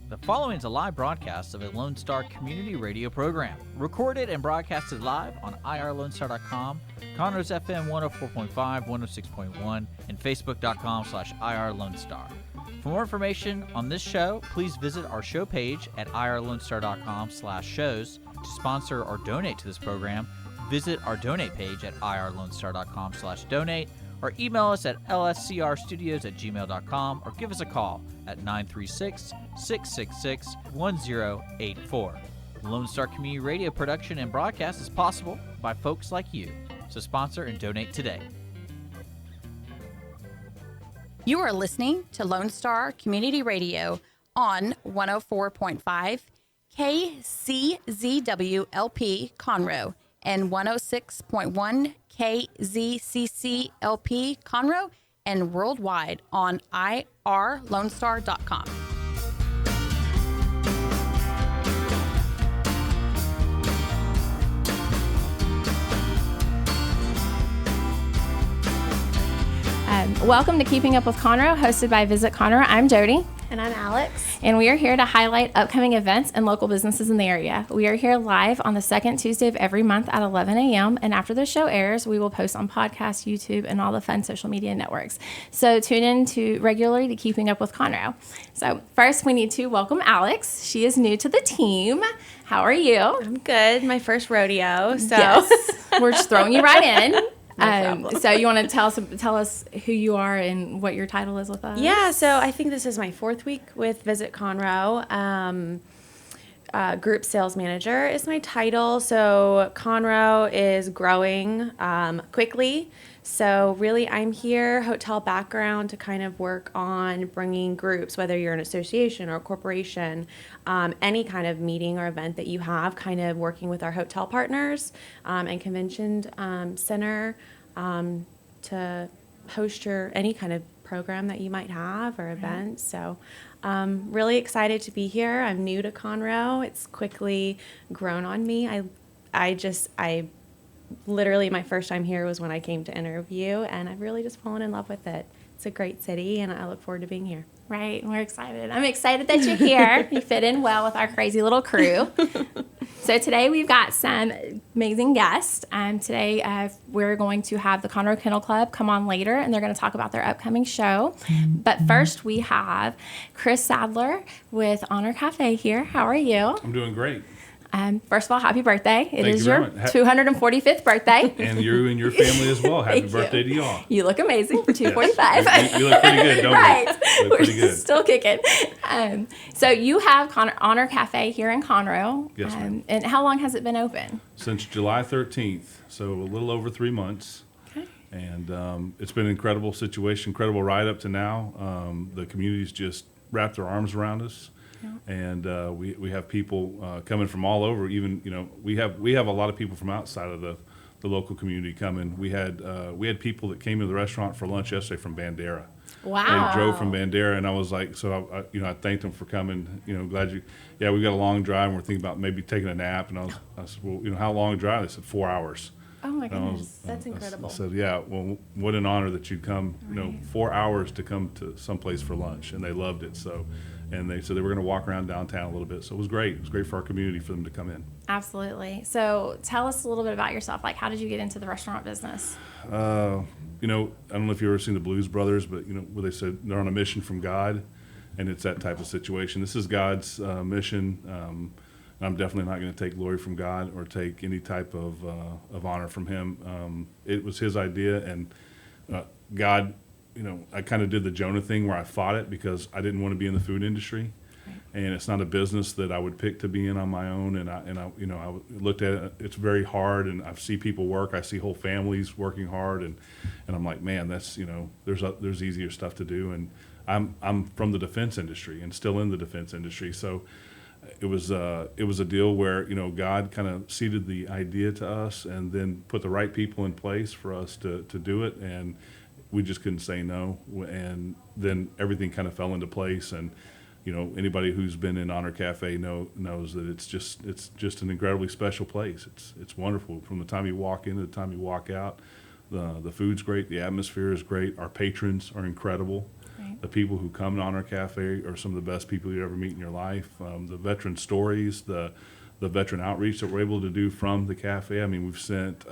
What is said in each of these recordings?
The following is a live broadcast of a Lone Star community radio program, recorded and broadcasted live on irlonestar.com, Conroe's FM 104.5, 106.1, and facebook.com/irlonestar. For more information on this show, please visit our show page at irlonestar.com/shows. To sponsor or donate to this program, visit our donate page at irlonestar.com/donate, or email us at lscrstudios@gmail.com, or give us a call at 936-666-1084. Lone Star Community Radio production and broadcast is possible by folks like you. So sponsor and donate today. You are listening to Lone Star Community Radio on 104.5 KCZWLP Conroe and 106.1 KZCCLP Conroe, and worldwide on irlonestar.com. Welcome to Keeping Up with Conroe, hosted by Visit Conroe. I'm Jody. And I'm Alex. And we are here to highlight upcoming events and local businesses in the area. We are here live on the second Tuesday of every month at 11 a.m. And after the show airs, we will post on podcast, YouTube, and all the fun social media networks. So tune in regularly to Keeping Up with Conroe. So first, we need to welcome Alex. She is new to the team. How are you? I'm good. My first rodeo. So yes, we're just throwing you right in. No So you want to tell us who you are and what your title is with us? Yeah, so I think this is my fourth week with Visit Conroe. Group sales manager is my title. So Conroe is growing quickly. So really I'm here, hotel background, to kind of work on bringing groups, whether you're an association or a corporation, any kind of meeting or event that you have, kind of working with our hotel partners and convention center to host any kind of program that you might have or event. So really excited to be here. I'm new to Conroe. It's quickly grown on me. I literally, my first time here was when I came to interview, and I've really just fallen in love with it. It's a great city, and I look forward to being here. Right, we're excited. I'm excited that you're here. You fit in well with our crazy little crew. So today we've got some amazing guests. Today we're going to have the Conroe Kennel Club come on later, and they're going to talk about their upcoming show. But first we have Chris Sadler with Honor Cafe here. How are you? I'm doing great. First of all, happy birthday. It Thank is you your very much. 245th birthday. And you and your family as well. Happy birthday to y'all. You look amazing for 245. Yes. You look pretty good, don't right. you? You look pretty good. Still kicking. So you have Honor Cafe here in Conroe. Yes, ma'am. And how long has it been open? Since July 13th, so a little over 3 months. Okay. And it's been an incredible situation, incredible ride up to now. The community's just wrapped their arms around us. And we have people coming from all over. Even we have a lot of people from outside of the local community coming. We had people that came to the restaurant for lunch yesterday from Bandera. Wow! They drove from Bandera, and I was like, so I thanked them for coming. Glad you. Yeah, we got a long drive, and we're thinking about maybe taking a nap. And I said, well, how long a drive? They said 4 hours. Oh my goodness, that's incredible. I said, yeah, well, what an honor that you'd come. Right. 4 hours to come to someplace for lunch, and they loved it. So. And they said they were going to walk around downtown a little bit. So it was great. It was great for our community for them to come in. Absolutely. So tell us a little bit about yourself. Like, how did you get into the restaurant business? I don't know if you've ever seen the Blues Brothers, but, where they said they're on a mission from God, and it's that type of situation. This is God's mission. I'm definitely not going to take glory from God or take any type of honor from him. It was his idea, and God... I kind of did the Jonah thing where I fought it because I didn't want to be in the food industry, right. And it's not a business that I would pick to be in on my own. And I looked at it; it's very hard, and I see people work. I see whole families working hard, and I'm like, man, that's there's easier stuff to do. And I'm from the defense industry and still in the defense industry, so it was a deal where God kind of seeded the idea to us, and then put the right people in place for us to do it, and we just couldn't say no, and then everything kind of fell into place. And anybody who's been in Honor Cafe knows that it's just an incredibly special place. It's wonderful from the time you walk in to the time you walk out. The food's great, the atmosphere is great, our patrons are incredible. Right. The people who come to Honor Cafe are some of the best people you ever meet in your life. The veteran stories, the veteran outreach that we're able to do from the cafe. I mean, we've sent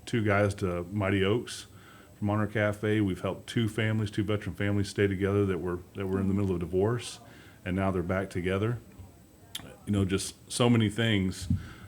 2 guys to Mighty Oaks from Honor Cafe. We've helped 2 veteran families stay together that were in the middle of divorce, and now they're back together. You know, just so many things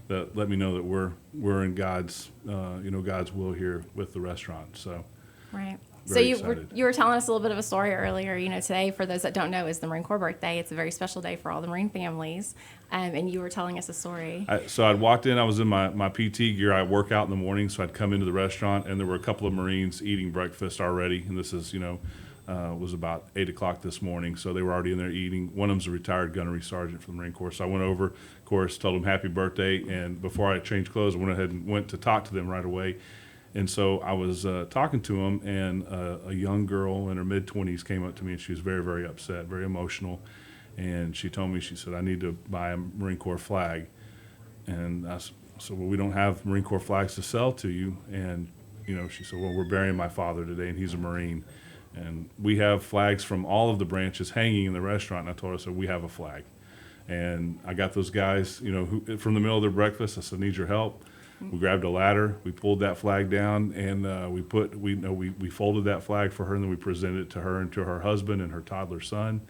that let me know that we're in God's God's will here with the restaurant. So Right. So very you excited. were telling us a little bit of a story earlier. You know, today, for those that don't know, is the Marine Corps birthday. It's a very special day for all the Marine families. And you were telling us a story. So I'd walked in, I was in my PT gear. I work out in the morning, so I'd come into the restaurant, and there were a couple of Marines eating breakfast already. And this is, was about 8 o'clock this morning, so they were already in there eating. One of them's a retired gunnery sergeant from the Marine Corps. So I went over, of course, told them happy birthday, and before I changed clothes, I went ahead and went to talk to them right away. And so I was talking to them, and a young girl in her mid-20s came up to me, and she was very, very upset, very emotional. And she told me, she said, I need to buy a Marine Corps flag. And I said, well, we don't have Marine Corps flags to sell to you. And, she said, well, we're burying my father today, and he's a Marine. And we have flags from all of the branches hanging in the restaurant. And I told her, I said, we have a flag. And I got those guys, who, from the middle of their breakfast, I said, need your help. We grabbed a ladder, we pulled that flag down, and we folded that flag for her, and then we presented it to her and to her husband and her toddler son.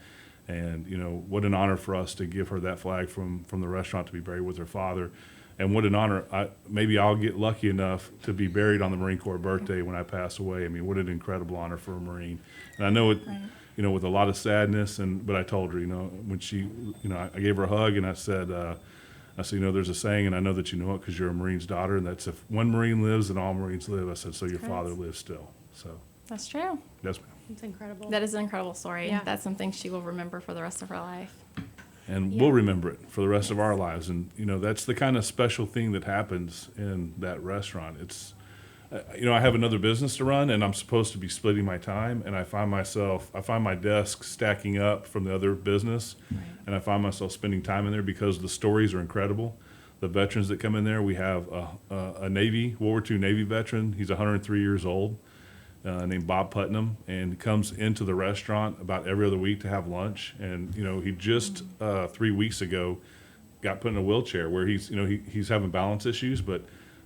And what an honor for us to give her that flag from the restaurant to be buried with her father. And what an honor! Maybe I'll get lucky enough to be buried on the Marine Corps birthday when I pass away. I mean, what an incredible honor for a Marine. And I know it, Right. With a lot of sadness. But I told her, when she, I gave her a hug, and I said, there's a saying, and I know that you know it because you're a Marine's daughter, and that's if one Marine lives, then all Marines live. I said, so your father lives still. So That's true. that's It's incredible. That is an incredible story. Yeah. That's something she will remember for the rest of her life. and we'll remember it for the rest of our lives. And that's the kind of special thing that happens in that restaurant. It's I have another business to run, and I'm supposed to be splitting my time, and I find my desk stacking up from the other business, and I find myself spending time in there because the stories are incredible. The veterans that come in there, we have a World War II Navy veteran. He's 103 years old, named Bob Putnam, and comes into the restaurant about every other week to have lunch. And he just 3 weeks ago got put in a wheelchair where he's having balance issues, but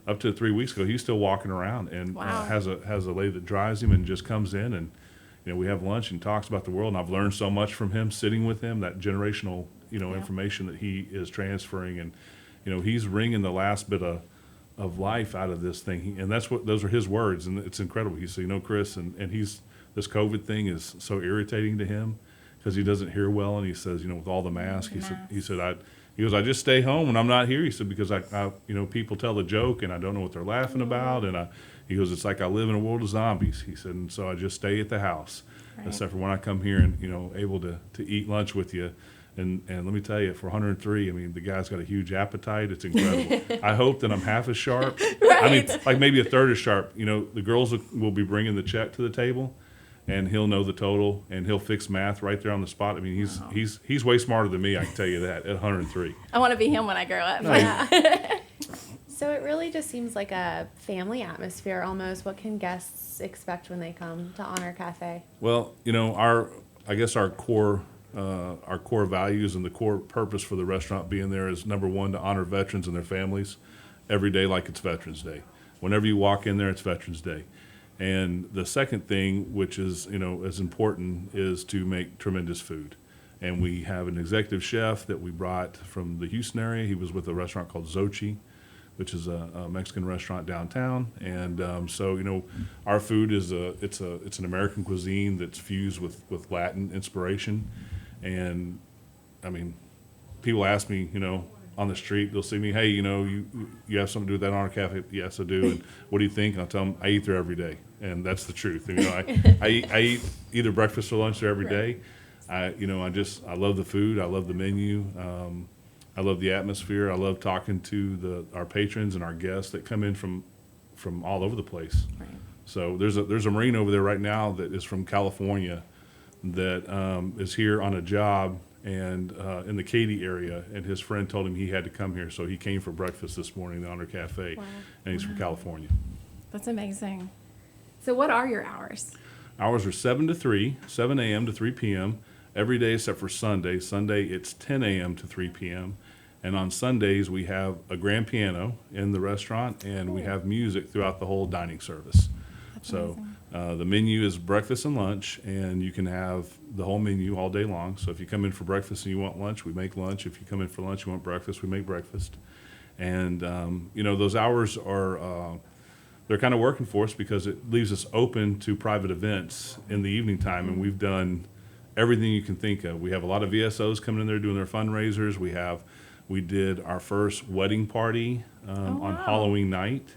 up to 3 weeks ago, he's still walking around, and Wow. has a lady that drives him and just comes in, and we have lunch and talks about the world. And I've learned so much from him, sitting with him, that generational information that he is transferring, and he's wringing the last bit of life out of this thing. And those are his words, and it's incredible. He said, Chris, and this COVID thing is so irritating to him because he doesn't hear well, and he says, with all the masks, he goes, I just stay home when I'm not here. He said, because I people tell a joke and I don't know what they're laughing about. And he goes, it's like I live in a world of zombies. He said, and so I just stay at the house, except for when I come here and, able to eat lunch with you. And let me tell you, for 103, I mean, the guy's got a huge appetite. It's incredible. I hope that I'm half as sharp. I mean, like maybe a third as sharp. The girls will be bringing the check to the table, and he'll know the total, and he'll fix math right there on the spot. I mean, he's way smarter than me, I can tell you that, at 103. I want to be him when I grow up. So it really just seems like a family atmosphere almost. What can guests expect when they come to Honor Cafe? Well, our core values and the core purpose for the restaurant being there is, number one, to honor veterans and their families every day like it's Veterans Day. Whenever you walk in there, it's Veterans Day. And the second thing, which is, as important, is to make tremendous food. And we have an executive chef that we brought from the Houston area. He was with a restaurant called Xochi, which is a Mexican restaurant downtown. And so, our food is it's an American cuisine that's fused with Latin inspiration. And I mean, people ask me, on the street, they'll see me, hey, you have something to do with that Honor Cafe? Yes, I do. And what do you think? I'll tell them, I eat there every day. And that's the truth. I eat either breakfast or lunch there every day. I love the food. I love the menu. I love the atmosphere. I love talking to our patrons and our guests that come in from all over the place. Right. So there's a Marine over there right now that is from California that is here on a job and in the Katy area, and his friend told him he had to come here, so he came for breakfast this morning at the Honor Cafe. Wow. And he's from California. That's amazing. So what are your hours? Hours are 7 a.m. to 3 p.m. every day except for Sunday. Sunday, it's 10 a.m. to 3 p.m. And on Sundays, we have a grand piano in the restaurant, and we have music throughout the whole dining service. So the menu is breakfast and lunch, and you can have the whole menu all day long. So if you come in for breakfast and you want lunch, we make lunch. If you come in for lunch and you want breakfast, we make breakfast. And, those hours are, they're kind of working for us because it leaves us open to private events in the evening time, and we've done everything you can think of. We have a lot of VSOs coming in there doing their fundraisers. We did our first wedding party on Halloween night,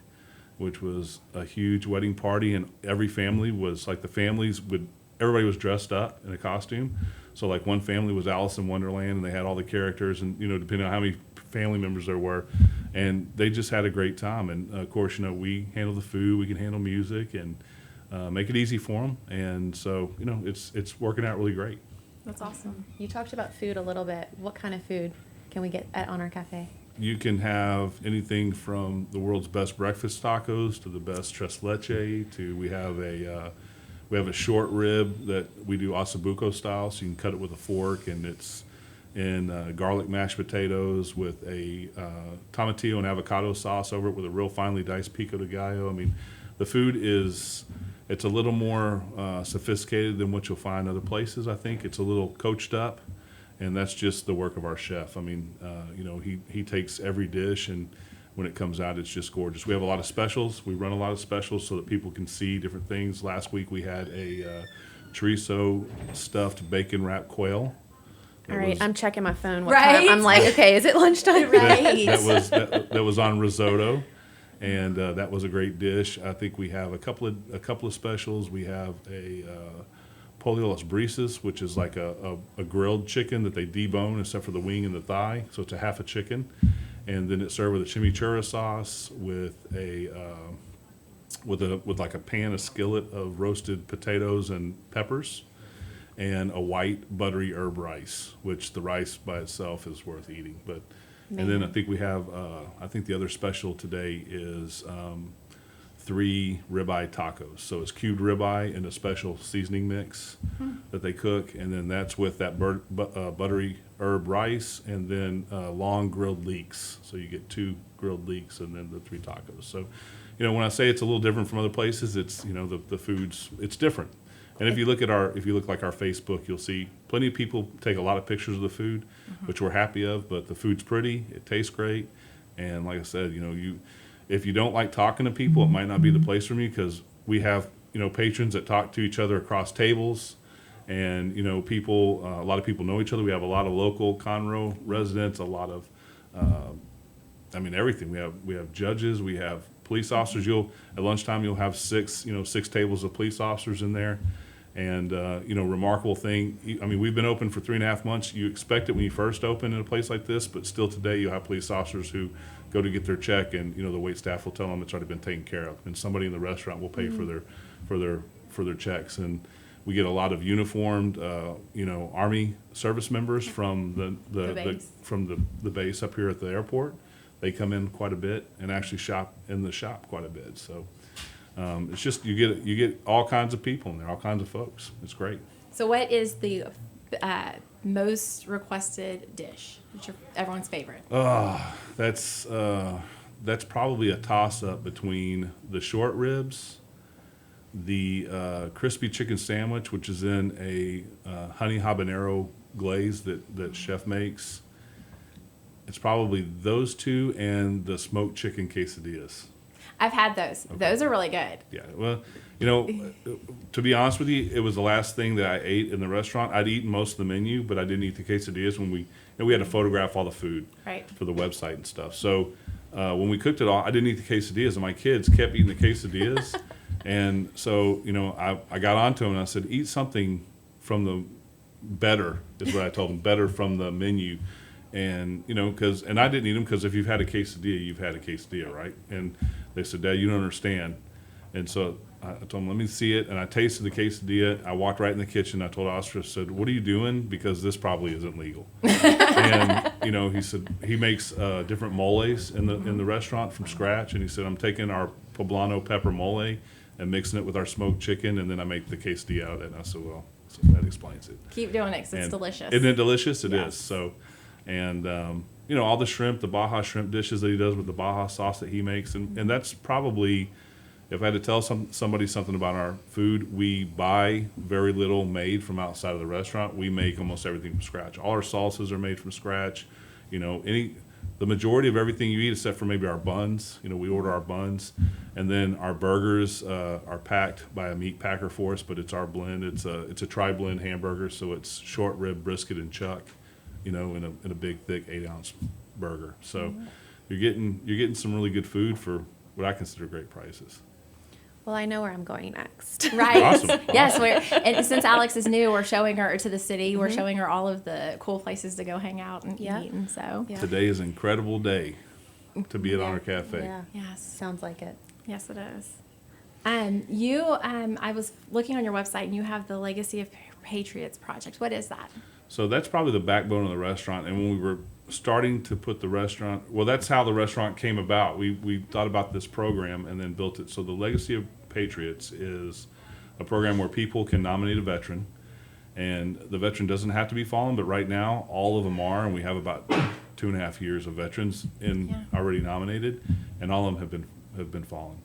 which was a huge wedding party, and every family was like everybody was dressed up in a costume. So like one family was Alice in Wonderland, and they had all the characters, and depending on how many family members there were, and they just had a great time. And of course, we handle the food, we can handle music, and make it easy for them. And so it's working out really great. That's awesome. You talked about food a little bit. What kind of food can we get at Honor Cafe? You can have anything from the world's best breakfast tacos to the best tres leche to we have a short rib that we do osabuco style, so you can cut it with a fork, and it's in garlic mashed potatoes with a tomatillo and avocado sauce over it with a real finely diced pico de gallo. I mean, the food it's a little more sophisticated than what you'll find other places. I think it's a little coached up. And that's just the work of our chef. I mean, he takes every dish, and when it comes out, it's just gorgeous. We have a lot of specials. We run a lot of specials so that people can see different things. Last week we had a chorizo stuffed bacon wrapped quail. All right, I'm checking my phone. What Right? time? I'm like, okay, is it lunchtime? Right. That was on risotto, and that was a great dish. I think we have a couple of specials. We have a pollo las brisas, which is like a grilled chicken that they debone except for the wing and the thigh, so it's a half a chicken, and then it's served with a chimichurri sauce with like a pan, a skillet of roasted potatoes and peppers, and a white buttery herb rice, which the rice by itself is worth eating. But and then I think we have I think the other special today is 3 ribeye tacos. So it's cubed ribeye in a special seasoning mix that they cook, and then that's with that buttery herb rice, and then long grilled leeks. So you get 2 grilled leeks and then the 3 tacos. So, when I say it's a little different from other places, it's the food's it's different. And if you look our Facebook, you'll see plenty of people take a lot of pictures of the food, which we're happy of. But the food's pretty, it tastes great, and like I said, if you don't like talking to people, it might not be the place for me, because we have, patrons that talk to each other across tables, and, people, a lot of people know each other. We have a lot of local Conroe residents, a lot of, everything. We have judges, we have police officers. At lunchtime, you'll have 6 tables of police officers in there. And, remarkable thing, we've been open for 3.5 months. You expect it when you first open in a place like this, but still today you'll have police officers who go to get their check, and the wait staff will tell them it's already been taken care of, and somebody in the restaurant will pay for their checks. And we get a lot of uniformed Army service members from the base up here at the airport. They come in quite a bit and actually shop in the shop quite a bit. So it's just you get all kinds of people in there, all kinds of folks. It's great. So what is the most requested dish? What's everyone's favorite? That's probably a toss-up between the short ribs, the crispy chicken sandwich, which is in a honey habanero glaze that chef makes. It's probably those 2 and the smoked chicken quesadillas. I've had those. Okay. Those are really good. Yeah. Well, to be honest with you, it was the last thing that I ate in the restaurant. I'd eaten most of the menu, but I didn't eat the quesadillas when we had to photograph all the food for the website and stuff. So when we cooked it all, I didn't eat the quesadillas, and my kids kept eating the quesadillas. And so, I got onto them and I said, eat something from the better, is what I told them, better from the menu. And, and I didn't eat them because if you've had a quesadilla, you've had a quesadilla, right? And they said, Dad, you don't understand. And so I told them, let me see it. And I tasted the quesadilla. I walked right in the kitchen. I told Oscar, I said, what are you doing? Because this probably isn't legal. And, he said, he makes different moles in the restaurant from scratch. And he said, I'm taking our poblano pepper mole and mixing it with our smoked chicken, and then I make the quesadilla out of it. And I said, well, so that explains it. Keep doing it 'cause it's And delicious. Isn't it delicious? It is. Yes. So, and you know, all the shrimp, the Baja shrimp dishes that he does with the Baja sauce that he makes, and that's probably, if I had to tell somebody something about our food, we buy very little made from outside of the restaurant. We make almost everything from scratch. All our salsas are made from scratch. You know, the majority of everything you eat, except for maybe our buns. You know, we order our buns, and then our burgers are packed by a meat packer for us. But it's our blend. It's a tri-blend hamburger, so it's short rib, brisket, and chuck. You know, in a big, thick 8-ounce burger. So you're getting some really good food for what I consider great prices. Well, I know where I'm going next. Right. Awesome. Yes. And since Alex is new, we're showing her to the city. We're Mm-hmm. showing her all of the cool places to go hang out and Yep. eat. And so, Yeah. Today is an incredible day to be at Honor Cafe. Yeah. yes. Sounds like it. Yes, it is. I was looking on your website and you have the Legacy of Patriots project. What is that? So that's probably the backbone of the restaurant. And when we were starting to put the restaurant, well, that's how the restaurant came about. We thought about this program and then built it. So the Legacy of Patriots is a program where people can nominate a veteran, and the veteran doesn't have to be fallen, but right now all of them are, and we have about 2.5 years of veterans already nominated, and all of them have been fallen.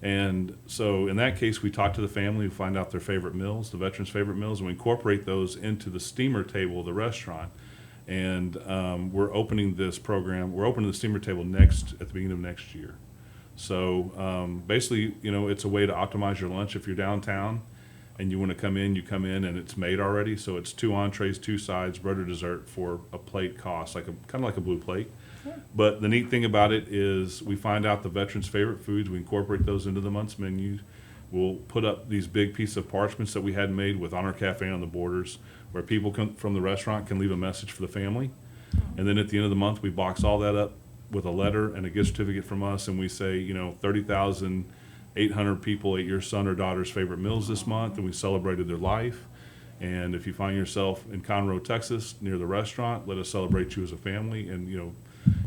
And so in that case, we talk to the family, we find out their favorite meals, the veterans' favorite meals, and we incorporate those into the steamer table of the restaurant. And we're opening this program, we're opening the steamer table at the beginning of next year. So basically, you know, it's a way to optimize your lunch. If you're downtown and you want to come in, you come in and it's made already. So it's 2 entrees, 2 sides, bread or dessert for a plate cost, kind of like a blue plate. But the neat thing about it is we find out the veterans' favorite foods. We incorporate those into the month's menu. We'll put up these big pieces of parchments that we had made with Honor Cafe on the borders, where people from the restaurant can leave a message for the family. And then at the end of the month, we box all that up with a letter and a gift certificate from us, and we say, you know, 30,800 people ate your son or daughter's favorite meals this month, and we celebrated their life. And if you find yourself in Conroe, Texas, near the restaurant, let us celebrate you as a family, and, you know,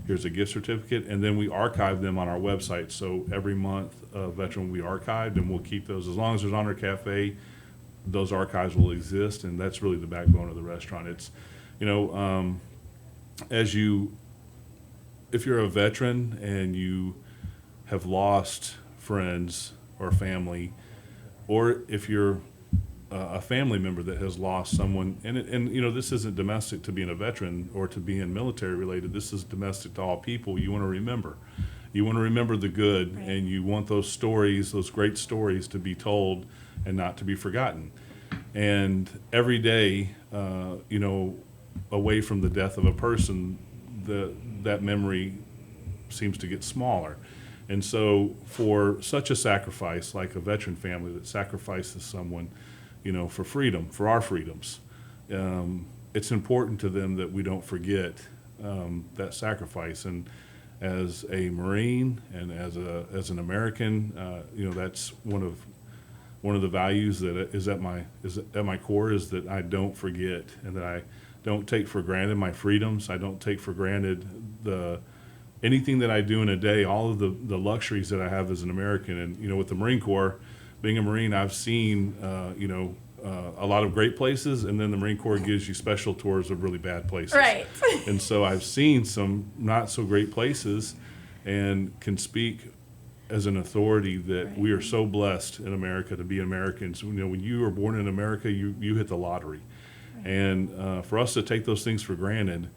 here's a gift certificate. And then we archive them on our website. So every month, a veteran will be archived, and we'll keep those. As long as there's Honor Cafe, those archives will exist, and that's really the backbone of the restaurant. It's, you know, if you're a veteran and you have lost friends or family, or if you're a family member that has lost someone, and you know, this isn't domestic to being a veteran or to being military related, this is domestic to all people. You want to remember the good, Right. and you want those stories, those great stories, to be told and not to be forgotten. And every day, you know, away from the death of a person, that memory seems to get smaller. And so for such a sacrifice, like a veteran family that sacrifices someone, you know, for freedom, for our freedoms, it's important to them that we don't forget that sacrifice. And as a Marine and as an American, you know, that's one of the values that is at my core, is that I don't forget, and that I don't take for granted my freedoms. I don't take for granted anything that I do in a day, all of the luxuries that I have as an American. And, you know, with the Marine Corps, being a Marine, I've seen, you know, a lot of great places, and then the Marine Corps gives you special tours of really bad places. Right. And so I've seen some not so great places, and can speak as an authority that we are so blessed in America to be Americans. You know, when you are born in America, you hit the lottery. And for us to take those things for granted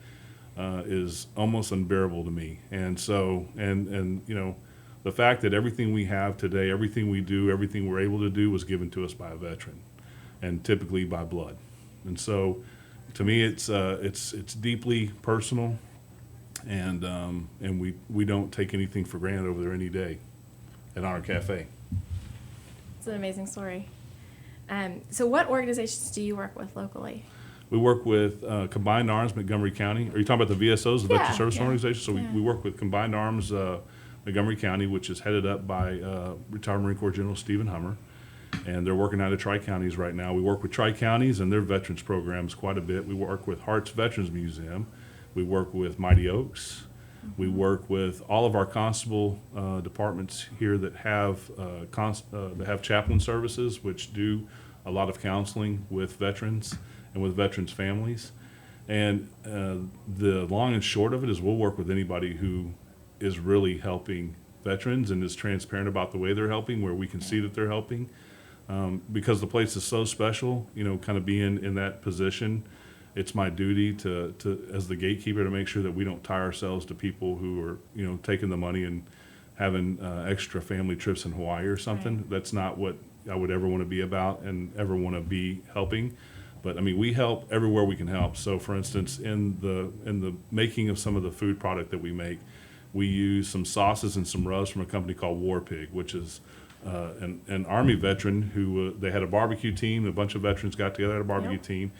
is almost unbearable to me. And so, and you know, the fact that everything we have today, everything we do, everything we're able to do was given to us by a veteran, and typically by blood. And so, to me, it's deeply personal, and we don't take anything for granted over there any day at Honor Cafe. It's an amazing story. So what organizations do you work with locally? We work with Combined Arms Montgomery County. Are you talking about the VSOs, the Veteran Service yeah. Organization? So we work with Combined Arms Montgomery County, which is headed up by retired Marine Corps General Stephen Hummer. And they're working out of Tri-Counties right now. We work with Tri-Counties and their veterans programs quite a bit. We work with Hart's Veterans Museum. We work with Mighty Oaks. We work with all of our constable departments here that have chaplain services, which do a lot of counseling with veterans and with veterans' families. And the long and short of it is we'll work with anybody who is really helping veterans and is transparent about the way they're helping, where we can see that they're helping. Because the place is so special, kind of being in that position, it's my duty to as the gatekeeper to make sure that we don't tie ourselves to people who are, taking the money and having extra family trips in Hawaii or something. Right. That's not what I would ever want to be about and ever want to be helping. But I mean, we help everywhere we can help. So for instance, in the making of some of the food product that we make, we use some sauces and some rubs from a company called War Pig, which is an Army veteran who they had a barbecue team. A bunch of veterans got together at a barbecue team,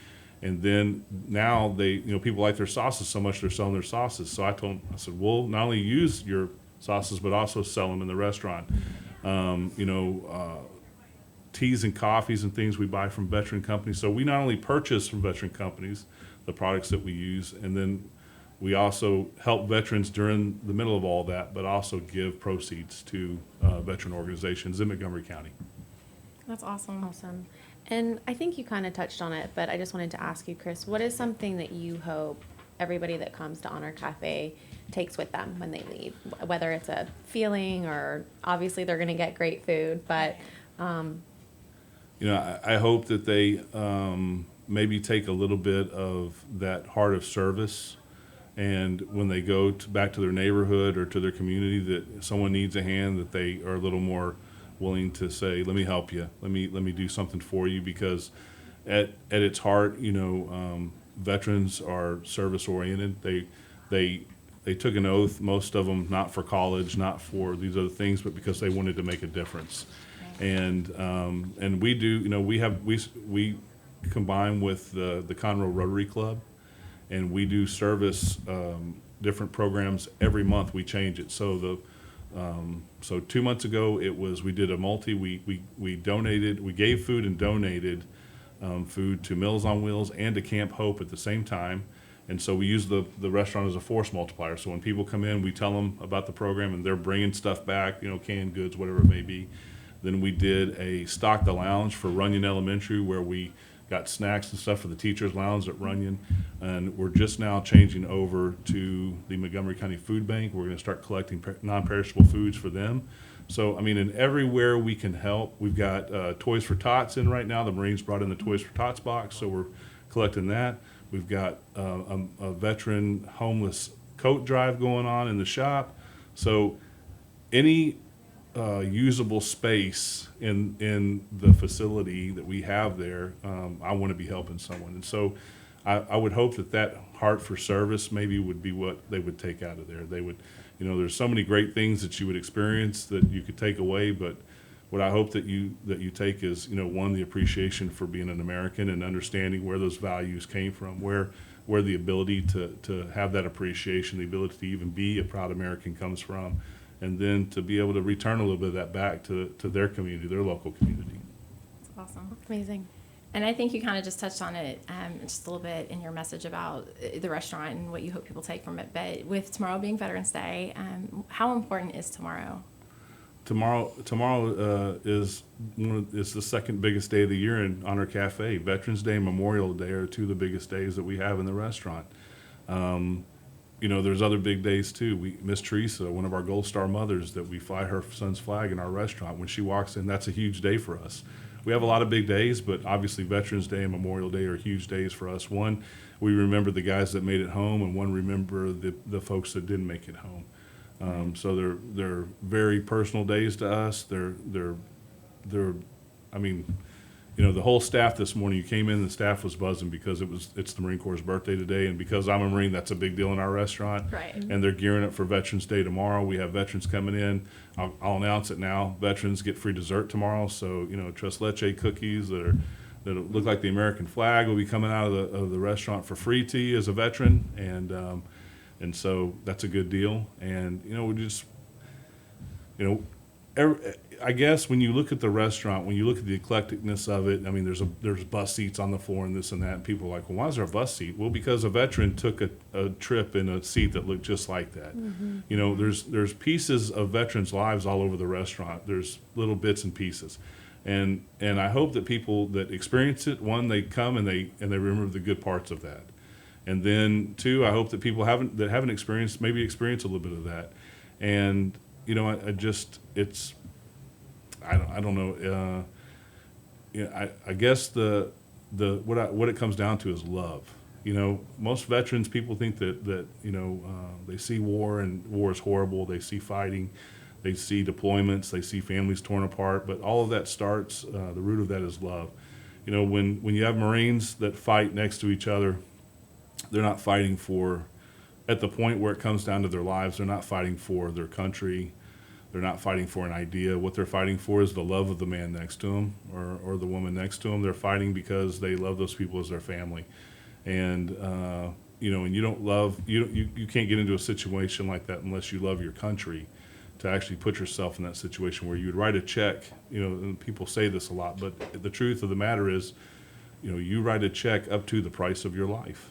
and then now they, people like their sauces so much they're selling their sauces. So I told them, I said, we'll not only use your sauces but also sell them in the restaurant. Teas and coffees and things we buy from veteran companies. So we not only purchase from veteran companies the products that we use, and then we also help veterans during the middle of all that, but also give proceeds to veteran organizations in Montgomery County. That's awesome. Awesome. And I think you kind of touched on it, but I just wanted to ask you, Chris, what is something that you hope everybody that comes to Honor Cafe takes with them when they leave? Whether it's a feeling or obviously they're going to get great food, but I hope that they maybe take a little bit of that heart of service, and when they go back to their neighborhood or to their community, that someone needs a hand, that they are a little more willing to say, "Let me help you. Let me do something for you." Because at its heart, veterans are service oriented. They took an oath, most of them not for college, not for these other things, but because they wanted to make a difference. And we do, we combine with the Conroe Rotary Club, and we do service different programs every month. We change it. So so 2 months ago we did a we donated, we gave food and donated food to Meals on Wheels and to Camp Hope at the same time. And so we use the restaurant as a force multiplier. So when people come in, we tell them about the program and they're bringing stuff back, canned goods, whatever it may be. Then we did a Stock the Lounge for Runyon Elementary, where we got snacks and stuff for the teachers' lounge at Runyon. And we're just now changing over to the Montgomery County Food Bank. We're going to start collecting non-perishable foods for them. So, in everywhere we can help. We've got Toys for Tots in right now. The Marines brought in the Toys for Tots box, so we're collecting that. We've got a veteran homeless coat drive going on in the shop. So any usable space in the facility that we have there, I want to be helping someone. And so I would hope that heart for service maybe would be what they would take out of there. They would, there's so many great things that you would experience that you could take away, but what I hope that you take is, one, the appreciation for being an American and understanding where those values came from, where the ability to have that appreciation, the ability to even be a proud American comes from, and then to be able to return a little bit of that back to their community, their local community. That's awesome. amazing. And I think you kind of just touched on it just a little bit in your message about the restaurant and what you hope people take from it. But with tomorrow being Veterans Day, how important is tomorrow? Tomorrow is the second biggest day of the year in Honor Cafe. Veterans Day and Memorial Day are two of the biggest days that we have in the restaurant. There's other big days too. Miss Teresa, one of our Gold Star mothers, that we fly her son's flag in our restaurant. When she walks in, that's a huge day for us. We have a lot of big days, but obviously Veterans Day and Memorial Day are huge days for us. One, we remember the guys that made it home, and one, remember the folks that didn't make it home. So they're very personal days to us. The whole staff this morning, you came in, the staff was buzzing because it's the Marine Corps' birthday today, and because I'm a Marine, that's a big deal in our restaurant. Right. And they're gearing up for Veterans Day tomorrow. We have veterans coming in. I'll announce it now. Veterans get free dessert tomorrow. So tres leche cookies that look like the American flag will be coming out of the restaurant for free to you as a veteran, and so that's a good deal. And we just I guess when you look at the restaurant, when you look at the eclecticness of it, I mean, there's bus seats on the floor and this and that. And people are like, well, why is there a bus seat? Well, because a veteran took a trip in a seat that looked just like that. You know, there's pieces of veterans' lives all over the restaurant. There's little bits and pieces. And I hope that people that experience it, one, they come and they remember the good parts of that. And then two, I hope that people haven't experienced, maybe experience a little bit of that. And, you know, I don't know. I guess what it comes down to is love. You know, most veterans, people think that they see war and war is horrible. They see fighting, they see deployments, they see families torn apart. But all of that starts. The root of that is love. You know, when you have Marines that fight next to each other, they're not fighting for. At the point where it comes down to their lives, they're not fighting for their country. They're not fighting for an idea. What they're fighting for is the love of the man next to them or the woman next to them. They're fighting because they love those people as their family. And, and you don't love, you can't get into a situation like that unless you love your country to actually put yourself in that situation where you would write a check. You know, and people say this a lot, but the truth of the matter is, you write a check up to the price of your life.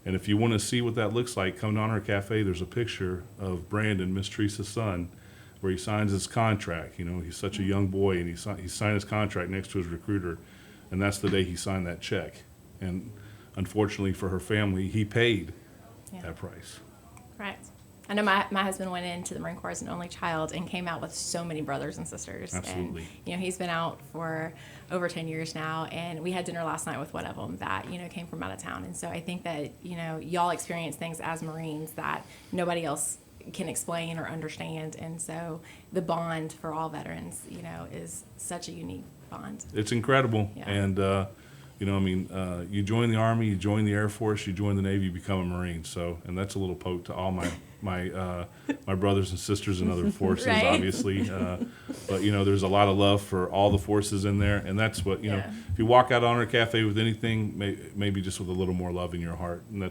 And if you want to see what that looks like, come to Honor Cafe. There's a picture of Brandon, Miss Teresa's son, where he signs his contract. You know, he's such a young boy, and he signed his contract next to his recruiter, and that's the day he signed that check. And unfortunately for her family, he paid that price. Right. I know my husband went into the Marine Corps as an only child and came out with so many brothers and sisters. Absolutely. And, he's been out for over 10 years now, and we had dinner last night with one of them that, came from out of town. And so I think that, y'all experience things as Marines that nobody else can explain or understand. And so the bond for all veterans, is such a unique bond. It's incredible. Yeah. And, you join the Army, you join the Air Force, you join the Navy, you become a Marine. So, and that's a little poke to all my brothers and sisters in other forces, Right. obviously. But, there's a lot of love for all the forces in there. And that's what, if you walk out Honor Cafe with anything, maybe just with a little more love in your heart. And I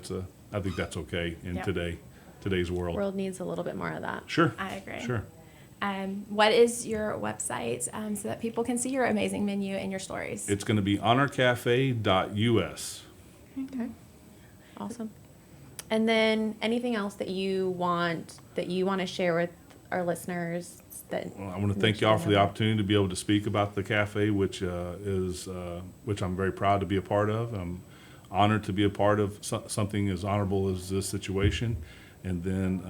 think that's okay in today's world. The world needs a little bit more of that. Sure. I agree. Sure. What is your website so that people can see your amazing menu and your stories? It's going to be honorcafe.us. Okay. Awesome. And then anything else that you want to share with our listeners? Well, I want to thank y'all for the opportunity to be able to speak about the cafe, which I'm very proud to be a part of. I'm honored to be a part of something as honorable as this situation. And then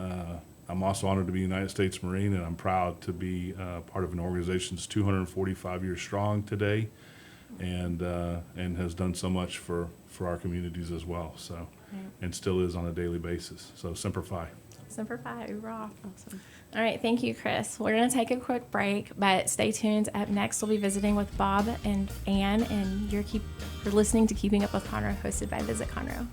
I'm also honored to be a United States Marine, and I'm proud to be part of an organization that's 245 years strong today, and has done so much for our communities as well. So, and still is on a daily basis. So, Semper Fi. Semper Fi, hoorah. Awesome. All right, thank you, Chris. We're going to take a quick break, but stay tuned. Up next, we'll be visiting with Bob and Ann, and you're listening to Keeping Up with Conroe, hosted by Visit Conroe.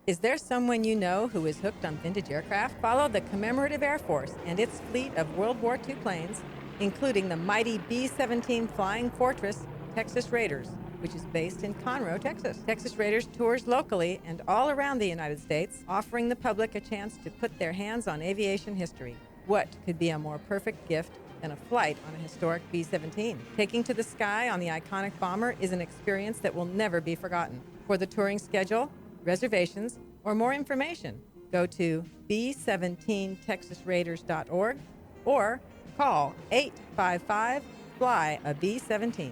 Is there someone you know who is hooked on vintage aircraft? Follow the Commemorative Air Force and its fleet of World War II planes, including the mighty B-17 Flying Fortress Texas Raiders, which is based in Conroe, Texas. Texas Raiders tours locally and all around the United States, offering the public a chance to put their hands on aviation history. What could be a more perfect gift than a flight on a historic B-17? Taking to the sky on the iconic bomber is an experience that will never be forgotten. For the touring schedule, reservations, or more information, go to b17texasraiders.org or call 855-FLY-A-B-17.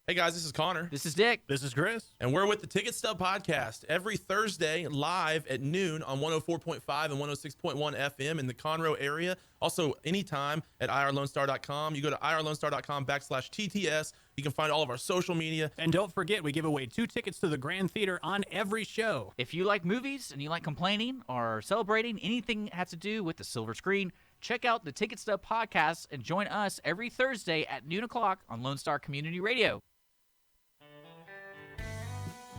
Hey guys, this is Connor. This is Dick. This is Chris. And we're with the Ticket Stub Podcast every Thursday live at noon on 104.5 and 106.1 FM in the Conroe area. Also, anytime at irlonestar.com. You go to irlonestar.com/TTS. You can find all of our social media. And don't forget, we give away 2 tickets to the Grand Theater on every show. If you like movies and you like complaining or celebrating anything that has to do with the silver screen, check out the Ticket Stub Podcast and join us every Thursday at noon o'clock on Lone Star Community Radio.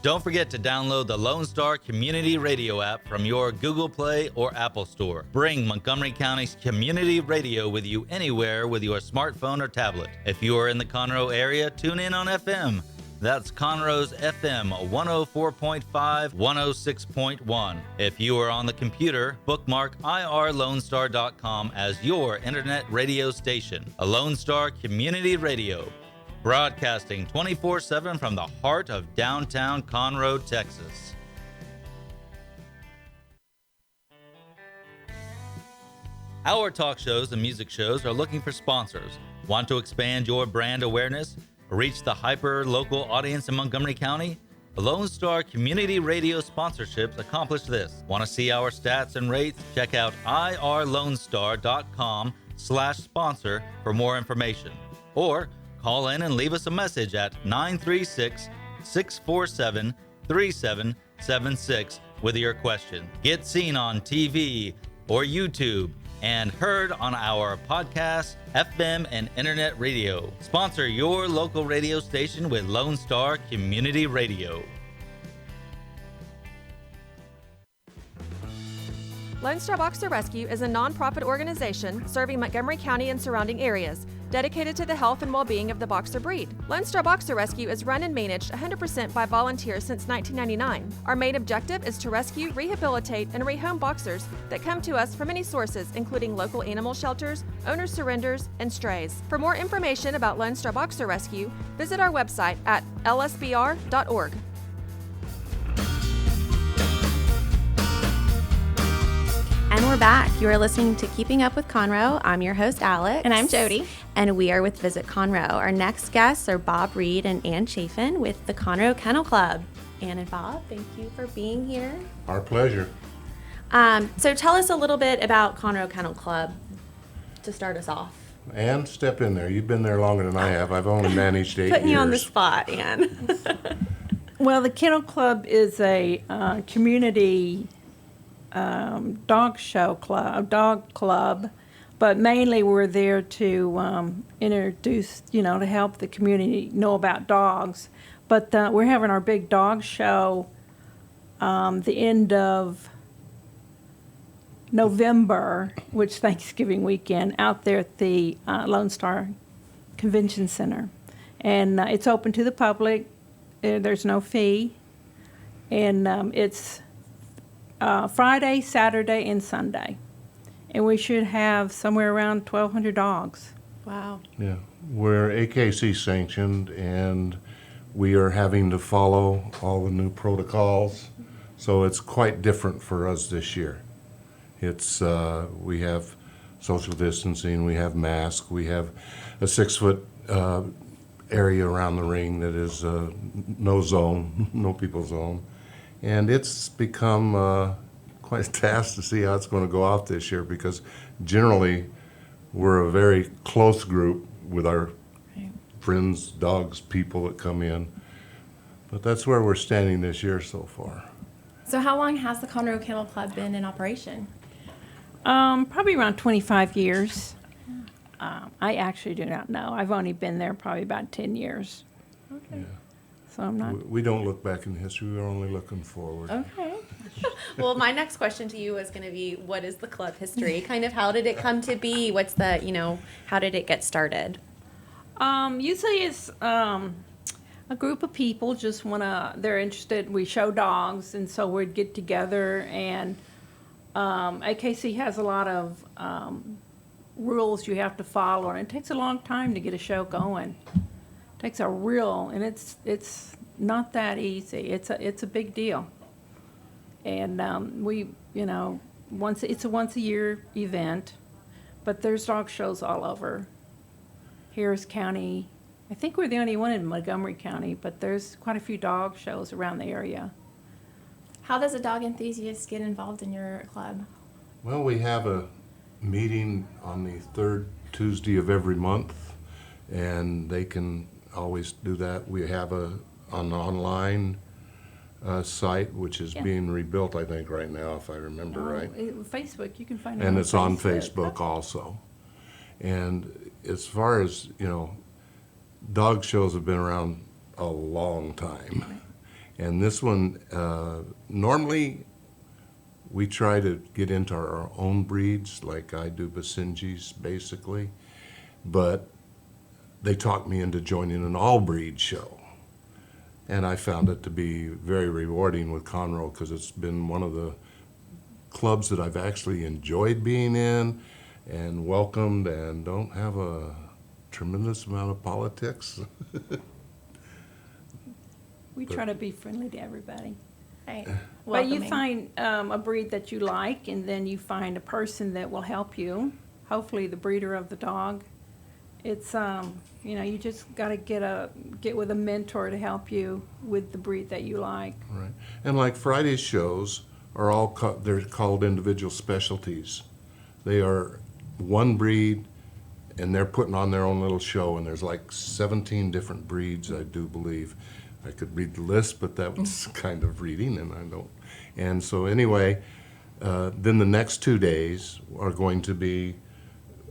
Don't forget to download the Lone Star Community Radio app from your Google Play or Apple Store. Bring Montgomery County's community radio with you anywhere with your smartphone or tablet. If you are in the Conroe area, tune in on FM. That's Conroe's FM 104.5, 106.1. If you are on the computer, bookmark irlonestar.com as your internet radio station. A Lone Star Community Radio, broadcasting 24/7 from the heart of downtown Conroe, Texas. Our talk shows and music shows are looking for sponsors. Want to expand your brand awareness? Reach the hyper-local audience in Montgomery County? Lone Star Community Radio sponsorships accomplish this. Want to see our stats and rates? Check out irlonestar.com/sponsor for more information. Or call in and leave us a message at 936-647-3776 with your question. Get seen on TV or YouTube and heard on our podcast, FM, and internet radio. Sponsor your local radio station with Lone Star Community Radio. Lone Star Boxer Rescue is a nonprofit organization serving Montgomery County and surrounding areas, dedicated to the health and well-being of the boxer breed. Lone Star Boxer Rescue is run and managed 100% by volunteers since 1999. Our main objective is to rescue, rehabilitate, and rehome boxers that come to us from many sources, including local animal shelters, owner surrenders, and strays. For more information about Lone Star Boxer Rescue, visit our website at lsbr.org. And we're back. You are listening to Keeping Up with Conroe. I'm your host, Alex. And I'm Jody. And we are with Visit Conroe. Our next guests are Bob Reed and Ann Chafin with the Conroe Kennel Club. Ann and Bob, thank you for being here. Our pleasure. So tell us a little bit about Conroe Kennel Club to start us off. Ann, step in there. You've been there longer than I have. I've only managed 8 years. Putting you on the spot, Ann. Well, the Kennel Club is a community dog club, but mainly we're there to introduce, to help the community know about dogs. But we're having our big dog show the end of November, which Thanksgiving weekend, out there at the Lone Star Convention Center. And it's open to the public. There's no fee. And it's Friday, Saturday, and Sunday. And we should have somewhere around 1,200 dogs. Wow. Yeah. We're AKC sanctioned, and we are having to follow all the new protocols. So it's quite different for us this year. It's we have social distancing, we have masks, we have a 6-foot area around the ring that is no zone, no people zone. And it's become quite a task to see how it's going to go off this year, because generally we're a very close group with our friends, dogs, people that come in. But that's where we're standing this year so far. So how long has the Conroe Kennel Club been in operation? Probably around 25 years. I actually do not know. I've only been there probably about 10 years. Okay. Yeah. So I'm not. We don't look back in history, we're only looking forward. Okay. Well, my next question to you is going to be, what is the club history? Kind of how did it come to be? What's the, how did it get started? Usually it's a group of people just they're interested. We show dogs, and so we'd get together, and AKC has a lot of rules you have to follow, and it takes a long time to get a show going. It takes and it's not that easy. It's a big deal. And we, it's a once a year event, but there's dog shows all over Harris County. I think we're the only one in Montgomery County, but there's quite a few dog shows around the area. How does a dog enthusiast get involved in your club? Well, we have a meeting on the third Tuesday of every month, and they can always do that. We have an online site, which is being rebuilt, I think, right now, if I remember right. Facebook, you can find it And on it's on Facebook also. And as far as, dog shows have been around a long time. And this one, normally we try to get into our own breeds, like I do Basenjis, basically. But they talked me into joining an all-breed show. And I found it to be very rewarding with Conroe because it's been one of the clubs that I've actually enjoyed being in and welcomed and don't have a tremendous amount of politics. We try to be friendly to everybody. Right. But you Welcoming. find a breed that you like, and then you find a person that will help you, hopefully the breeder of the dog. It's, you just got to get with a mentor to help you with the breed that you like. Right. And like Friday's shows are all, they're called individual specialties. They are one breed, and they're putting on their own little show, and there's like 17 different breeds, I do believe. I could read the list, but that was kind of reading, and I don't. And so anyway, then the next 2 days are going to be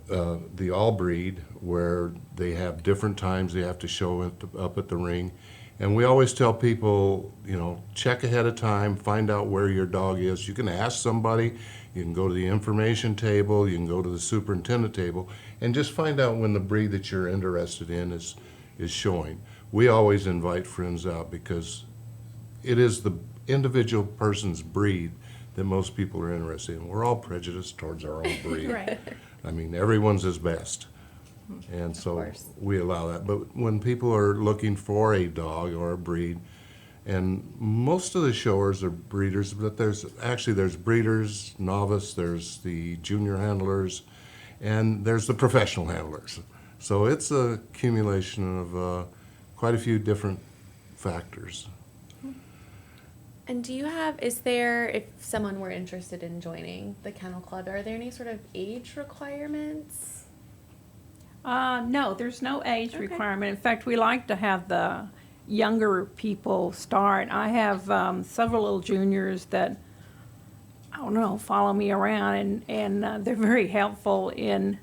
the all breed, where they have different times they have to show up at the ring. And we always tell people, check ahead of time, find out where your dog is. You can ask somebody, you can go to the information table, you can go to the superintendent table, and just find out when the breed that you're interested in is showing. We always invite friends out because it is the individual person's breed that most people are interested in. We're all prejudiced towards our own breed. Right. I mean, everyone's is best. And so we allow that. But when people are looking for a dog or a breed, and most of the showers are breeders, but there's breeders, novice, there's the junior handlers, and there's the professional handlers. So it's a accumulation of quite a few different factors. And if someone were interested in joining the Kennel Club, are there any sort of age requirements? No, there's no age requirement. In fact, we like to have the younger people start. I have several little juniors that, I don't know, follow me around, and they're very helpful in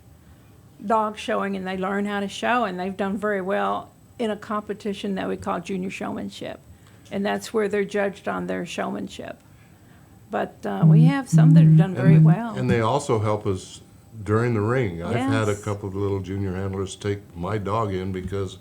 dog showing, and they learn how to show, and they've done very well in a competition that we call Junior Showmanship. And that's where they're judged on their showmanship. But we have some that have done very well. And they also help us during the ring. I've had a Yes. couple of little junior handlers take my dog in because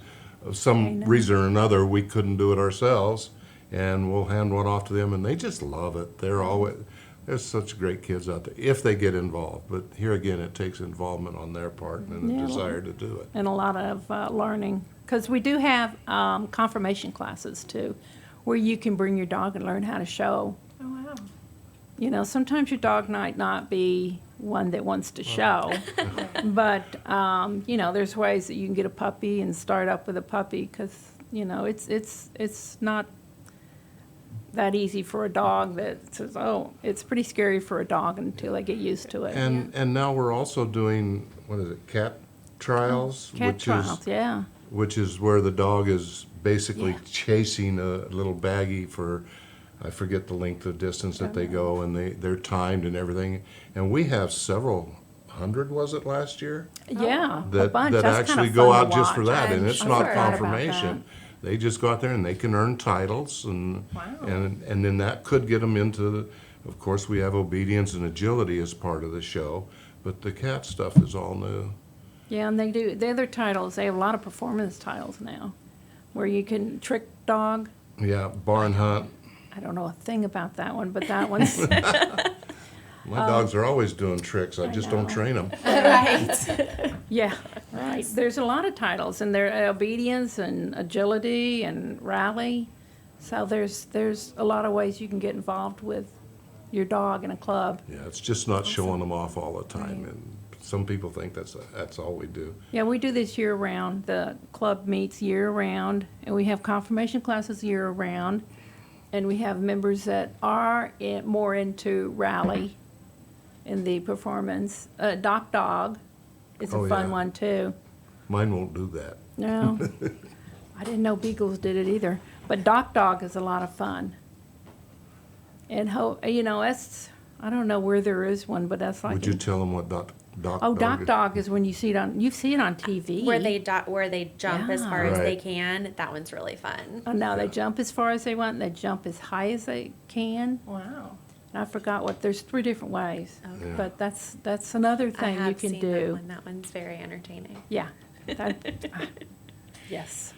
of some reason or another we couldn't do it ourselves, and we'll hand one off to them, and they just love it. There's such great kids out there if they get involved. But here again, it takes involvement on their part and a desire to do it. And a lot of learning. Because we do have confirmation classes too, where you can bring your dog and learn how to show. Oh, wow. Sometimes your dog might not be one that wants to show, but, there's ways that you can get a puppy and start up with a puppy because, it's not that easy for a dog that says, oh, it's pretty scary for a dog until they get used to it. And now we're also doing, cat trials? Cat trials, yeah. Which is where the dog is basically chasing a little baggie for, I forget the length of distance that they go, and they're timed and everything. And we have several hundred, was it last year? Yeah, a That, bunch. that That's actually kinda go fun out to just for watch. that, and it's I not forgot about confirmation. They just go out there and they can earn titles, and then that could get them into, of course, we have obedience and agility as part of the show, but the cat stuff is all new. Yeah, and they do. The other titles, they have a lot of performance titles now, where you can trick dog. Yeah, barn hunt. I don't know a thing about that one, but that one's. My dogs are always doing tricks, I just don't train them. Right. Yeah, right. There's a lot of titles, and they're obedience and agility and rally. So there's a lot of ways you can get involved with your dog in a club. Yeah, it's just not showing them off all the time, and some people think that's all we do. Yeah, we do this year-round. The club meets year-round, and we have confirmation classes year-round, and we have members that are more into rally in the performance. Doc Dog is a fun one, too. Mine won't do that. No, I didn't know Beagles did it either. But Doc Dog is a lot of fun. And, that's, I don't know where there is one, but that's like. Would you tell them what Doc Doc Dog is when you see it on TV. Where they jump as far as Right. they can. That one's really fun. Oh, no, they jump as far as they want, and they jump as high as they can. Wow. And I forgot there's 3 different ways. Okay. But that's another I thing you have can seen do. that one. That one's very entertaining. Yeah. Yes.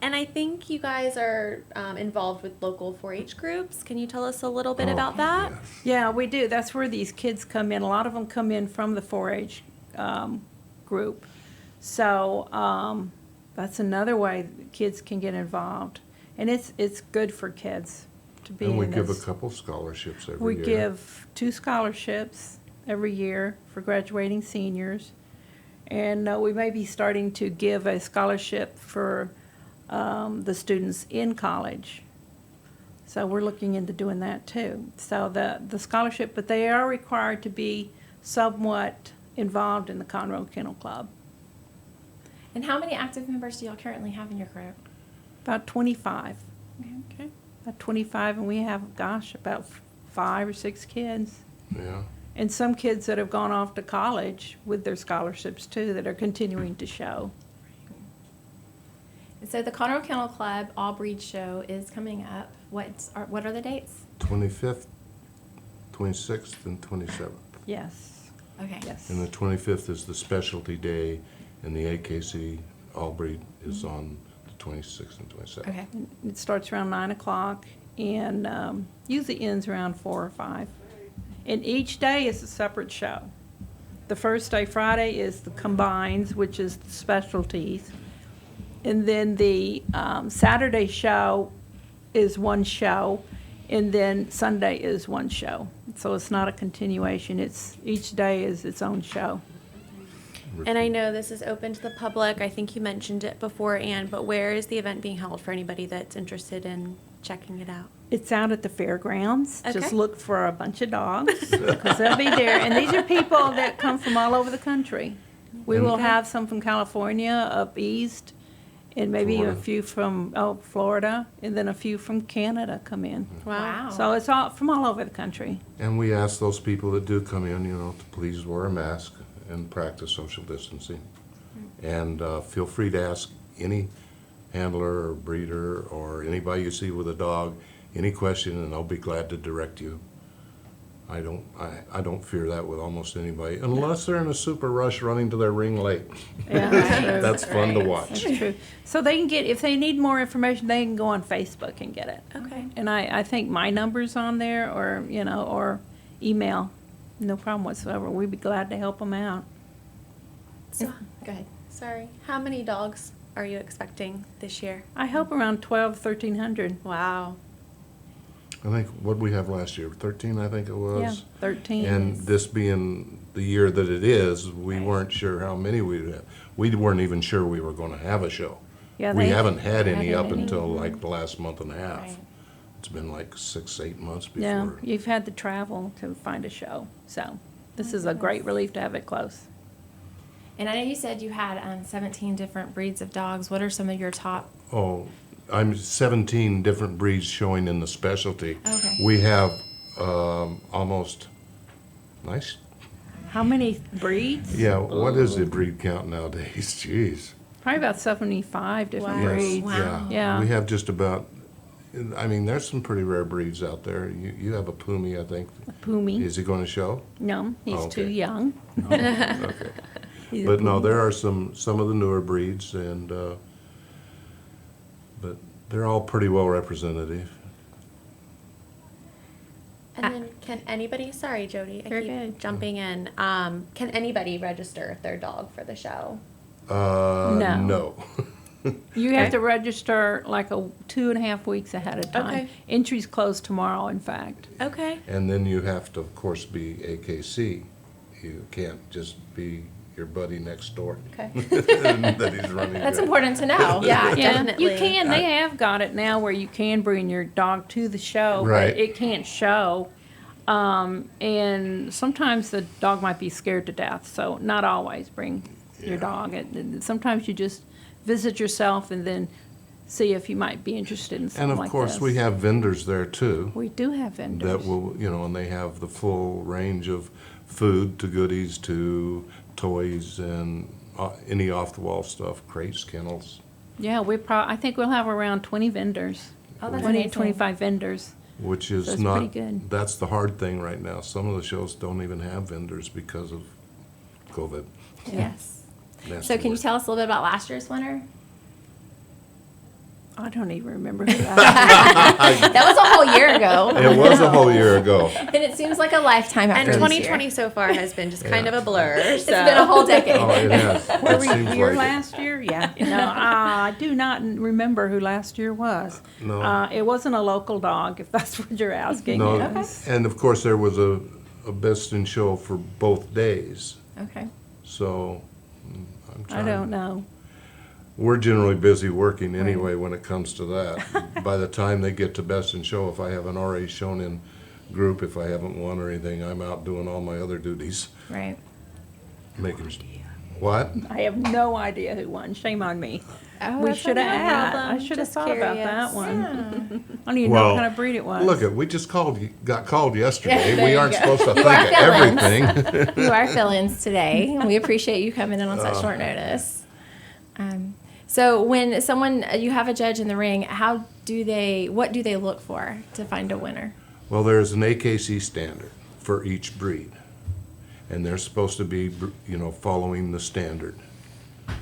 And I think you guys are involved with local 4-H groups. Can you tell us a little bit about that? Yes. Yeah, we do. That's where these kids come in. A lot of them come in from the 4-H group. So that's another way that kids can get involved. And it's good for kids to be And we in give a this. couple scholarships every We year. give 2 scholarships every year for graduating seniors. And we may be starting to give a scholarship for the students in college. So we're looking into doing that too. So the scholarship, but they are required to be somewhat involved in the Conroe Kennel Club. And how many active members do y'all currently have in your group? About 25. Okay. About 25, and we have, gosh, about 5 or 6 kids. Yeah. And some kids that have gone off to college with their scholarships too that are continuing to show. And so the Conroe Kennel Club All Breed Show is coming up. What are the dates? 25th, 26th, and 27th. Yes. Okay. Yes. And the 25th is the specialty day, and the AKC All Breed is on the 26th and 27th. Okay. It starts around 9 o'clock and usually ends around 4 or 5. And each day is a separate show. The first day, Friday, is the combines, which is the specialties. And then the Saturday show is one show, and then Sunday is one show. So it's not a continuation. It's each day is its own show. And I know this is open to the public. I think you mentioned it before, Ann, but where is the event being held for anybody that's interested in checking it out? It's out at the fairgrounds. Okay. Just look for a bunch of dogs because they'll be there. And these are people that come from all over the country. We will have some from California, up east, and maybe Florida. a few from Florida, and then a few from Canada come in. Wow. So it's all from all over the country. And we ask those people that do come in, to please wear a mask and practice social distancing. And feel free to ask any handler or breeder or anybody you see with a dog any question, and I'll be glad to direct you. I don't fear that with almost anybody, unless they're in a super rush running to their ring late. Yeah, that's true. That's fun to watch. That's true. So they can get, if they need more information, they can go on Facebook and get it. Okay. And I think my number's on there, or, or email. No problem whatsoever. We'd be glad to help them out. So, Go ahead. sorry, how many dogs are you expecting this year? I hope around 1,300. Wow. I think, what we have last year, 13, I think it was? Yeah, 13. And this being the year that it is, we weren't sure how many we'd have. We weren't even sure we were gonna have a show. Yeah, We they haven't had any hadn't up any. until like the last month and a half. Right. It's been like 6, 8 months Yeah, before. you've had to travel to find a show. So this is a great relief to have it close. And I know you said you had 17 different breeds of dogs. What are some of your top? Oh, I'm 17 different breeds showing in the specialty. Okay. We have almost, nice, How many breeds? yeah, what is the breed count nowadays? Jeez. Probably about 75 different Wow. breeds. Yeah. Yeah. We have just about, I mean, there's some pretty rare breeds out there. You have a Pumi, I think. Pumi. Is he going to show? No, he's Oh, too okay. young. Okay. He's a But no, Pumi. there are some of the newer breeds, and but they're all pretty well representative. And then can anybody, sorry Jody, I You're keep good. jumping in. Can anybody register their dog for the show? No. You have to register like 2.5 weeks ahead of time. Okay. Entries close tomorrow, in fact. Okay. And then you have to, of course, be AKC. You can't just be your buddy next door. Okay. that he's running. That's with. important to know. Yeah, Yeah, definitely. you can. They have got it now where you can bring your dog to the show, Right. but it can't show. And sometimes the dog might be scared to death, so not always bring your dog. Sometimes you just visit yourself and then see if you might be interested in something And of like course, this. we have vendors there too. We do have vendors. That will, and they have the full range of food to goodies to toys and any off-the-wall stuff, crates, kennels. Yeah, I think we'll have around 20 vendors. Oh, that's 20, amazing. 25 vendors. Which is That's not, pretty good. that's the hard thing right now. Some of the shows don't even have vendors because of COVID. Yes. Nasty So can you word. tell us a little bit about last year's winner? I don't even remember who that That was a whole year ago. It was a whole year ago. And it seems like a lifetime after And this 2020 year. so far has been just kind of a blur. It's been a whole decade. Oh, it has. was. Were It we seems here like it. last year? Yeah. No, I do not remember who last year was. No. It wasn't a local dog, if that's what you're asking. No, It was- and of course, there was a Best in Show for both days, Okay. so I'm I trying. don't know. We're generally busy working anyway when it comes to that. By the time they get to Best in Show, if I haven't already shown in group, if I haven't won or anything, I'm out doing all my other duties. Right. Making, what? I have no idea who won. Shame on me. Oh, We that's should have okay, no had. problem. I should have Just thought about curious. that one. I don't even know what kind of breed it was. Look, we just got called yesterday. there We you aren't go. supposed to You think are of fill-ins. everything. You are fill-ins today. We appreciate you coming in on such short notice. So when you have a judge in the ring, what do they look for to find a winner? Well, there's an AKC standard for each breed, and they're supposed to be, following the standard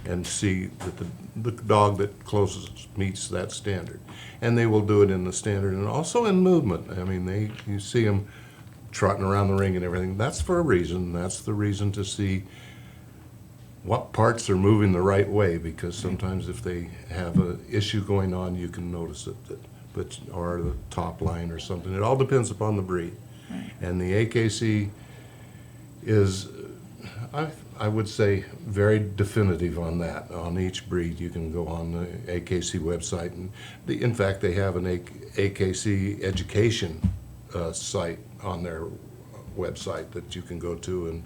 and see that the dog that closest meets that standard. And they will do it in the standard and also in movement. I mean, you see them trotting around the ring and everything. That's for a reason. That's the reason to see what parts are moving the right way, because sometimes if they have an issue going on, you can notice it, or the top line or something. It all depends upon the breed. And the AKC is, I would say, very definitive on that. On each breed, you can go on the AKC website, and in fact, they have an AKC education site on their website that you can go to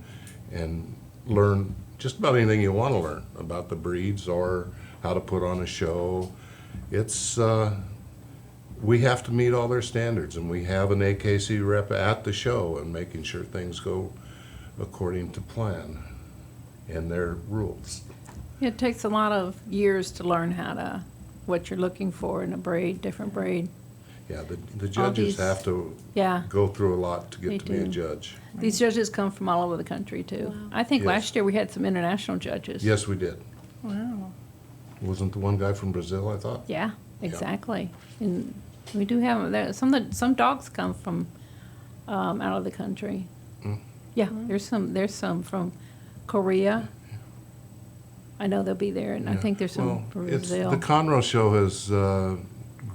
and learn just about anything you want to learn about the breeds or how to put on a show. It's we have to meet all their standards, and we have an AKC rep at the show and making sure things go according to plan and their rules. It takes a lot of years to learn what you're looking for in a breed, different breed. Yeah, the judges these- have to Yeah. go through a lot to They get to be a do. judge. These judges come from all over the country too. I think Yes. last year we had some international judges. Yes, we did. Wow. Wasn't the one guy from Brazil, I thought? Yeah, exactly. And we do have there. Some dogs come from out of the country. Mm. Yeah, there's some from Korea. I know they'll be there, and I Yeah. think there's some Well, from it's, Brazil. the Conroe show has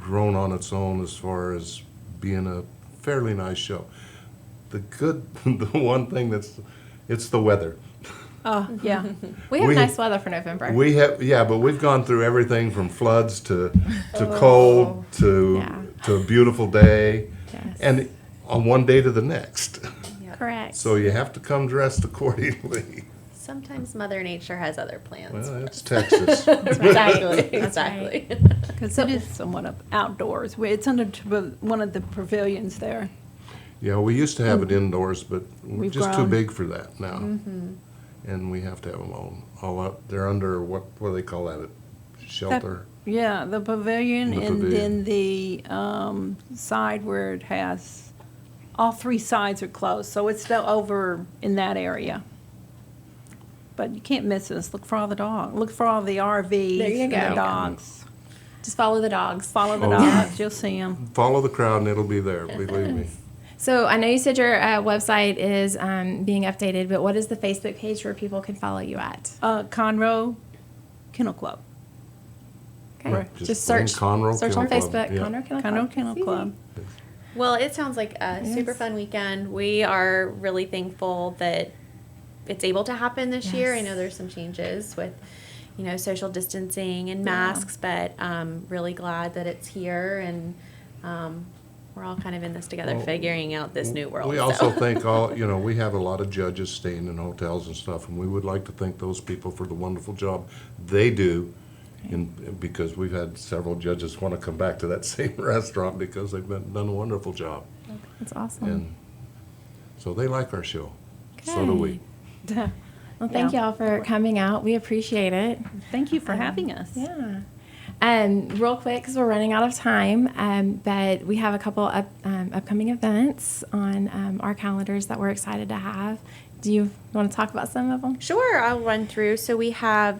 grown on its own as far as being a fairly nice show. The one thing it's the weather. Oh, yeah. We have We- nice weather for November. We have, yeah, but we've gone through everything from floods to cold Yeah. to a beautiful day, Yes. and on one day to the next. Correct. So you have to come dressed accordingly. Sometimes Mother Nature has other plans. Well, it's Texas. Exactly. That's Exactly. Because it is somewhat of outdoors. It's under one of the pavilions there. Yeah, we used to have it indoors, but we're We've just too grown. big for that now. And we have to have them all up. They're under, what do they call that, a shelter? Yeah, the pavilion, The and pavilion. then the side where it has, all three sides are closed, so it's still over in that area. But you can't miss us. Look for all the dogs. Look for all the RVs There you and go. the dogs. Just follow the dogs. Follow the Oh. dogs. You'll see them. Follow the crowd and it'll be there, believe me. So I know you said your website is being updated, but what is the Facebook page where people can follow you at? Conroe Kennel Club. Okay. Right. Just plain search Conroe search on Kennel Club, Facebook. yeah. Conroe Kennel Conroe Club. Kennel It's Club. Well, it sounds like a super fun weekend. We are really thankful that it's able to happen this year. I Yes. know there's some changes with, social distancing and masks, but really glad that it's here, and we're all kind of in this together, Well, figuring out this new world. We also thank we have a lot of judges staying in hotels and stuff, and we would like to thank those people for the wonderful job they do. Because we've had several judges want to come back to that same restaurant because they've done a wonderful job. That's awesome. And so they like our show. So do we. Well, thank y'all for coming out. We appreciate it. Thank you for having us. Yeah. Real quick, because we're running out of time, but we have a couple upcoming events on our calendars that we're excited to have. Do you want to talk about some of them? Sure, I'll run through. So we have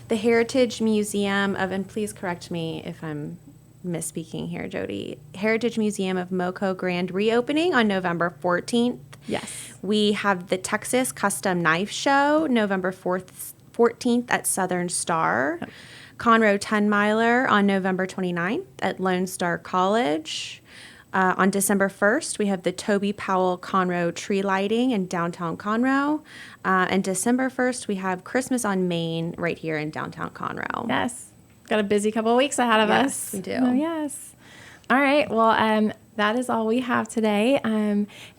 the Heritage Museum of, and please correct me if I'm misspeaking here, Jody, Heritage Museum of Moco grand reopening on November 14th. Yes. We have the Texas Custom Knife Show, November 14th at Southern Star. Yep. Conroe 10 Miler on November 29th at Lone Star College. On December 1st, we have the Toby Powell Conroe tree lighting in downtown Conroe. And December 1st, we have Christmas on Main right here in downtown Conroe. Yes. Got a busy couple of weeks ahead of us. Yes, we do. Oh, yes. All right. Well, that is all we have today.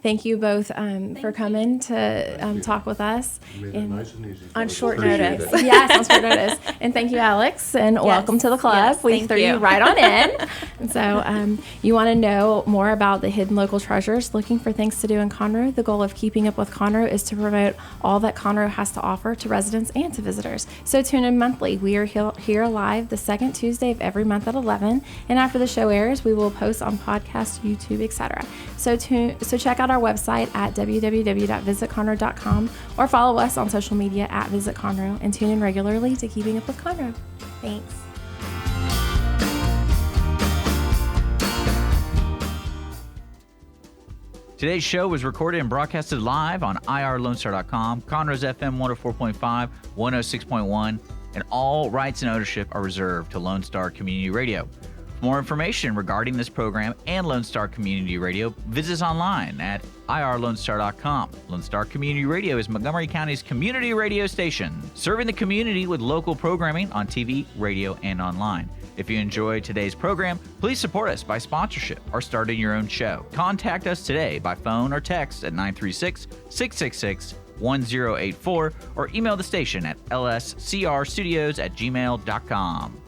Thank you both for coming to talk with us. You made it nice and easy. On short Appreciate notice. it. Yes, on short notice. And thank you, Alex, and welcome to the club. Yes, We thank threw you you. right on in. And so you want to know more about the hidden local treasures, looking for things to do in Conroe. The goal of Keeping Up with Conroe is to promote all that Conroe has to offer to residents and to visitors. So tune in monthly. We are here live the second Tuesday of every month at 11. And after the show airs, we will post on podcast, YouTube, etc. So check out our website at www.visitconroe.com or follow us on social media at Visit Conroe and tune in regularly to Keeping Up with Conroe. Thanks. Today's show was recorded and broadcasted live on irlonestar.com, Conroe's FM 104.5, 106.1, and all rights and ownership are reserved to Lone Star Community Radio. For more information regarding this program and Lone Star Community Radio, visit us online at irlonestar.com. Lone Star Community Radio is Montgomery County's community radio station, serving the community with local programming on TV, radio, and online. If you enjoyed today's program, please support us by sponsorship or starting your own show. Contact us today by phone or text at 936-666-1084 or email the station at lscrstudios@gmail.com.